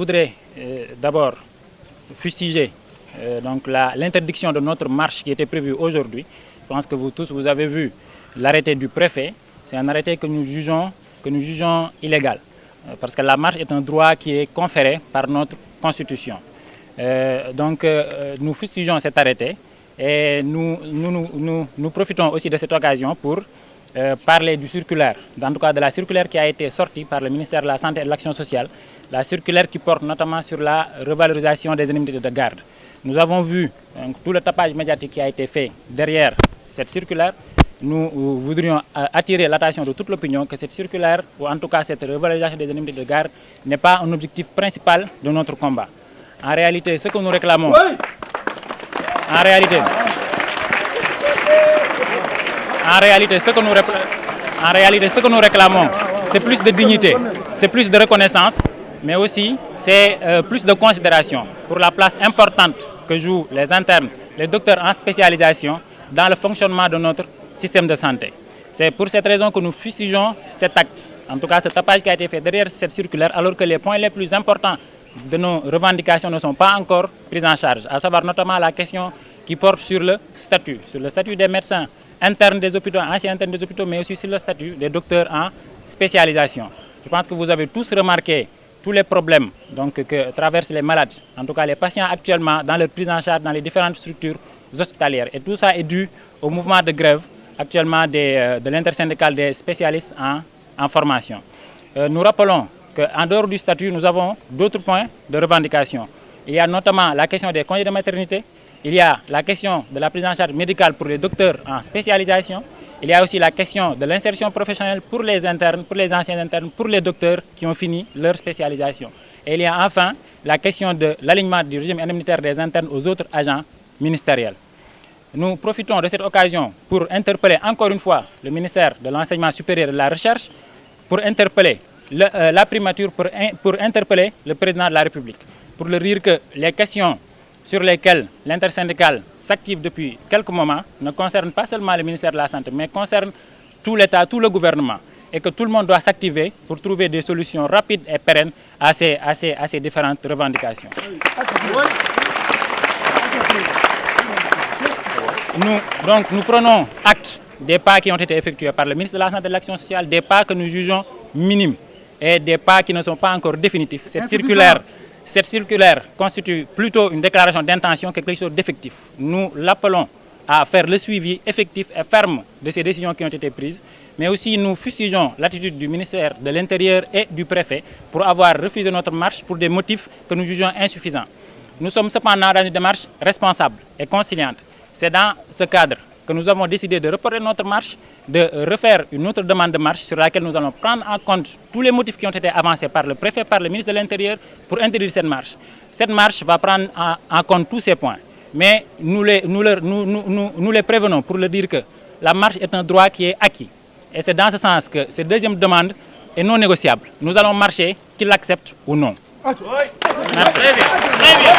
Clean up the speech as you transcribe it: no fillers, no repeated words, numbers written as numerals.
voudrais d'abord fustiger l'interdiction de notre marche qui était prévue aujourd'hui. Je pense que vous tous, vous avez vu l'arrêté du préfet. C'est un arrêté que nous jugeons illégal. Parce que la marche est un droit qui est conféré par notre Constitution. Nous fustigeons cet arrêté et nous profitons aussi de cette occasion pour parler du circulaire, en tout cas de la circulaire qui a été sortie par le ministère de la Santé et de l'Action sociale, la circulaire qui porte notamment sur la revalorisation des indemnités de garde. Nous avons vu tout le tapage médiatique qui a été fait derrière cette circulaire. Nous voudrions attirer l'attention de toute l'opinion que cette circulaire, ou en tout cas cette revalorisation des indemnités de garde, n'est pas un objectif principal de notre combat. En réalité, ce que nous réclamons, ce que nous réclamons, c'est plus de dignité, c'est plus de reconnaissance, mais aussi c'est plus de considération pour la place importante que jouent les internes, les docteurs en spécialisation dans le fonctionnement de notre système de santé. C'est pour cette raison que nous fustigeons cet acte, en tout cas ce tapage qui a été fait derrière cette circulaire, alors que les points les plus importants de nos revendications ne sont pas encore pris en charge, à savoir notamment la question qui porte sur le statut des médecins internes des hôpitaux, anciens internes des hôpitaux, mais aussi sur le statut des docteurs en spécialisation. Je pense que vous avez tous remarqué tous les problèmes que traversent les malades, en tout cas les patients actuellement dans leur prise en charge dans les différentes structures hospitalières. Et tout ça est dû au mouvement de grève actuellement de l'intersyndicale des spécialistes en formation. Nous rappelons qu'en dehors du statut, nous avons d'autres points de revendication. Il y a notamment la question des congés de maternité, il y a la question de la prise en charge médicale pour les docteurs en spécialisation, il y a aussi la question de l'insertion professionnelle pour les internes, pour les anciens internes, pour les docteurs qui ont fini leur spécialisation. Et il y a enfin la question de l'alignement du régime indemnitaire des internes aux autres agents ministériels. Nous profitons de cette occasion pour interpeller encore une fois le ministère de l'Enseignement supérieur et de la Recherche, pour interpeller la primature, pour interpeller le président de la République, pour leur dire que les questions sur lesquelles l'intersyndicale s'active depuis quelques moments ne concernent pas seulement le ministère de la Santé, mais concernent tout l'État, tout le gouvernement, et que tout le monde doit s'activer pour trouver des solutions rapides et pérennes à ces différentes revendications. Nous prenons acte des pas qui ont été effectués par le ministre de la Santé et de l'Action sociale, des pas que nous jugeons minimes et des pas qui ne sont pas encore définitifs. Cette circulaire constitue plutôt une déclaration d'intention que quelque chose d'effectif. Nous l'appelons à faire le suivi effectif et ferme de ces décisions qui ont été prises, mais aussi nous fustigeons l'attitude du ministère de l'Intérieur et du préfet pour avoir refusé notre marche pour des motifs que nous jugeons insuffisants. Nous sommes cependant dans une démarche responsable et conciliante. C'est dans ce cadre que nous avons décidé de reporter notre marche, de refaire une autre demande de marche sur laquelle nous allons prendre en compte tous les motifs qui ont été avancés par le préfet, par le ministre de l'Intérieur pour interdire cette marche. Cette marche va prendre en compte tous ces points. Mais nous les prévenons pour leur dire que la marche est un droit qui est acquis. Et c'est dans ce sens que cette deuxième demande est non négociable. Nous allons marcher, qu'ils l'acceptent ou non. Merci. Très bien.